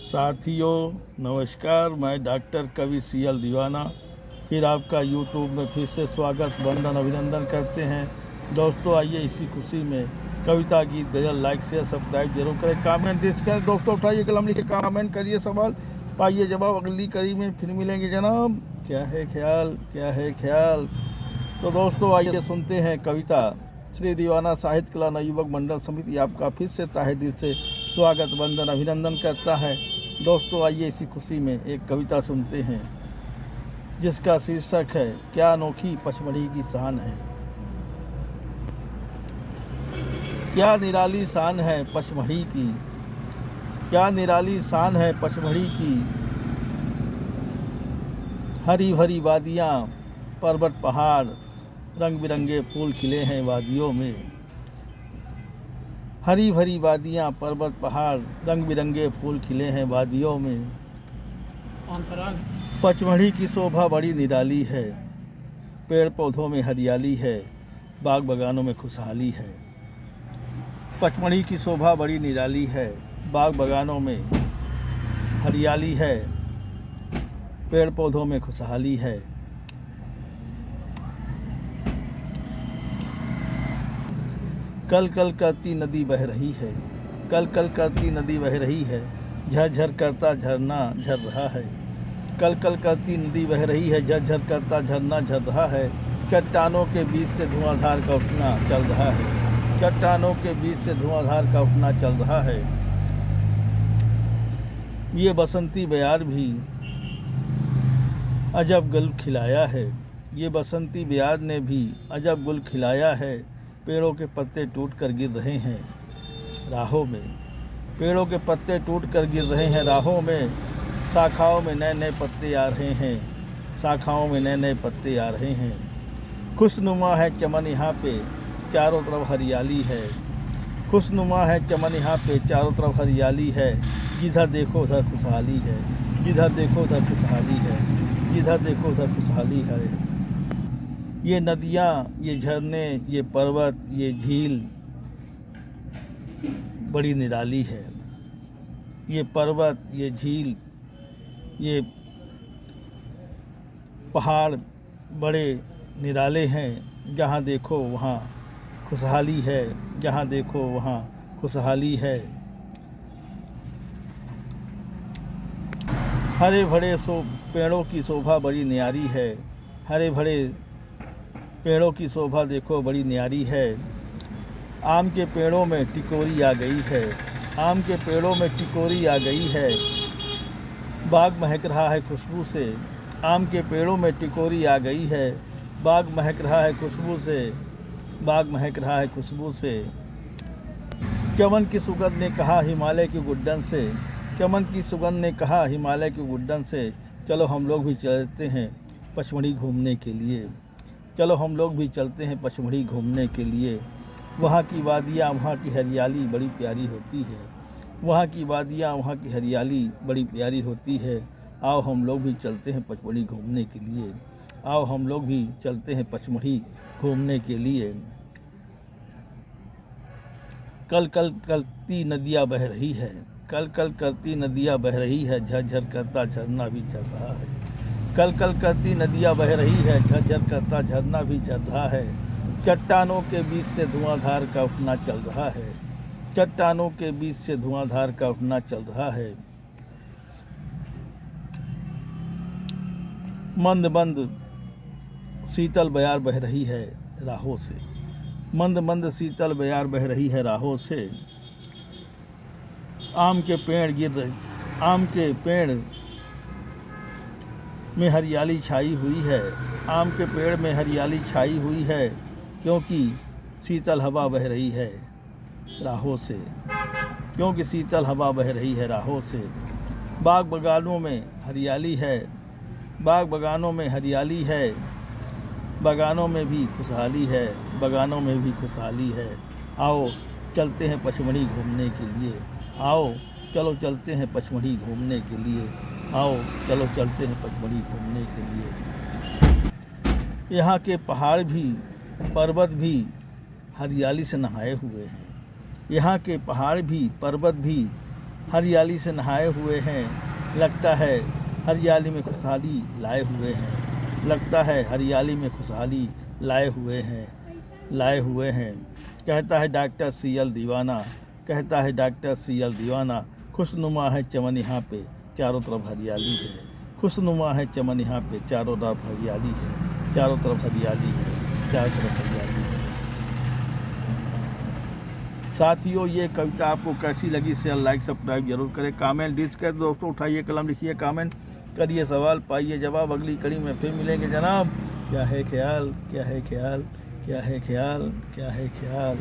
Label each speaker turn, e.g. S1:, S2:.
S1: साथियों नमस्कार, मैं डॉक्टर कवि सीएल दीवाना फिर आपका यूट्यूब में फिर से स्वागत वंदन अभिनंदन करते हैं। दोस्तों आइए इसी खुशी में कविता गीत गज़ल लाइक शेयर सब्सक्राइब जरूर करें, कमेंट डिस्क करें। दोस्तों उठाइए कलम लिखे कमेंट करिए, सवाल पाइए जवाब। अगली कड़ी में फिर मिलेंगे जनाब। क्या है ख्याल, क्या है ख्याल। तो दोस्तों आइए सुनते हैं कविता। श्री दीवाना साहित्य कला नवयुवक मंडल समिति आपका फिर से ताहे दिल से स्वागत वंदन अभिनंदन करता है। दोस्तों आइए इसी खुशी में एक कविता सुनते हैं जिसका शीर्षक है क्या अनोखी पचमढ़ी की शान है। क्या निराली शान है पचमढ़ी की, क्या निराली शान है पचमढ़ी की। हरी भरी वादियाँ पर्वत पहाड़, रंग बिरंगे फूल खिले हैं वादियों में। हरी भरी वादियाँ पर्वत पहाड़, रंग बिरंगे फूल खिले हैं वादियों में। पचमढ़ी की शोभा बड़ी निराली है, पेड़ पौधों में हरियाली है, बाग बगानों में खुशहाली है। पचमढ़ी की शोभा बड़ी निराली है, बाग बगानों में हरियाली है, पेड़ पौधों में खुशहाली है। कल कल करती नदी बह रही है, कल कल करती नदी बह रही है, झरझर करता झरना झर रहा है। कल कल करती नदी बह रही है, झरझर करता झरना झर रहा है। चट्टानों के बीच से धुआंधार का उठना चल रहा है, चट्टानों के बीच से धुआंधार का उठना चल रहा है। ये बसंती बयार भी अजब गुल खिलाया है, ये बसंती बयार ने भी अजब गुल खिलाया है। पेड़ों के पत्ते टूट कर गिर रहे हैं राहों में, पेड़ों के पत्ते टूट कर गिर रहे हैं राहों में। शाखाओं में नए नए पत्ते आ रहे हैं, शाखाओं में नए नए पत्ते आ रहे हैं। खुशनुमा है चमन यहाँ पे चारों तरफ हरियाली है, खुशनुमा है चमन यहाँ पे चारों तरफ हरियाली है। जिधर देखो उधर खुशहाली है, जिधर देखो उधर खुशहाली है, जिधर देखो उधर खुशहाली है। ये नदियाँ, ये झरने, ये पर्वत, ये झील बड़ी निराली है। ये पर्वत, ये झील, ये पहाड़ बड़े निराले हैं। जहाँ देखो वहाँ खुशहाली है, जहाँ देखो वहाँ खुशहाली है। हरे भरे पेड़ों की शोभा बड़ी न्यारी है, हरे भरे पेड़ों की शोभा देखो बड़ी न्यारी है। आम के पेड़ों में टिकोरी आ गई है, आम के पेड़ों में टिकोरी आ गई है। बाग महक रहा है खुशबू से, आम के पेड़ों में टिकोरी आ गई है। बाग महक रहा है खुशबू से, बाग महक रहा है खुशबू से। चमन की सुगंध ने कहा हिमालय की गुड्डन से, चमन की सुगंध ने कहा हिमालय की गुड्डन से। चलो हम लोग भी चलते हैं पचमढ़ी घूमने के लिए, चलो हम लोग भी चलते हैं पचमढ़ी घूमने के लिए। वहाँ की वादियाँ, वहाँ की हरियाली बड़ी प्यारी होती है, वहाँ की वादियाँ, वहाँ की हरियाली बड़ी प्यारी होती है। आओ हम लोग भी चलते हैं पचमढ़ी घूमने के लिए, आओ हम लोग भी चलते हैं पचमढ़ी घूमने के लिए। कल कल करती नदियाँ बह रही है, कल कल करती नदियाँ बह रही है, झरझर करता झरना भी चल रहा है। कल कल करती नदियाँ बह रही है, झरझर करता झरना भी चल रहा है। चट्टानों के बीच से धुआंधार का उठना चल रहा है, चट्टानों के बीच से धुआंधार का उठना चल रहा है। मंद मंद शीतल बयार बह रही है राहों से, मंद मंद शीतल बयार बह रही है राहों से। आम के पेड़ गिर रहे, आम के पेड़ में हरियाली छाई हुई है, आम के पेड़ में हरियाली छाई हुई है। क्योंकि शीतल हवा बह रही है राहों से, क्योंकि शीतल हवा बह रही है राहों से। बाग बगानों में हरियाली है, बाग बगानों में हरियाली है, बगानों में भी खुशहाली है, बगानों में भी खुशहाली है। आओ चलते हैं पचमढ़ी घूमने के लिए, आओ चलो चलते हैं पचमढ़ी घूमने के लिए, आओ चलो चलते हैं पचमढ़ी घूमने के लिए। यहाँ के पहाड़ भी पर्वत भी हरियाली से नहाए हुए हैं, यहाँ के पहाड़ भी पर्वत भी हरियाली से नहाए हुए हैं, लगता है हरियाली में खुशहाली लाए हुए हैं, लगता है हरियाली में खुशहाली लाए हुए हैं। कहता है डॉक्टर CL दीवाना, कहता है डॉक्टर CL दीवाना, खुशनुमा है चमन यहाँ पे चारों तरफ हरियाली है, खुशनुमा है चमन यहाँ पे चारों तरफ हरियाली है, चारों तरफ हरियाली है, चारों तरफ हरियाली है। साथियों, ये कविता आपको कैसी लगी शेयर लाइक सब्सक्राइब जरूर करें। कमेंट डिस्क कर दोस्तों, उठाइए कलम, लिखिए कमेंट, करिए सवाल, पाइए जवाब। अगली कड़ी में फिर मिलेंगे जनाब। क्या है ख्याल, क्या है ख्याल, क्या है ख्याल, क्या है ख्याल।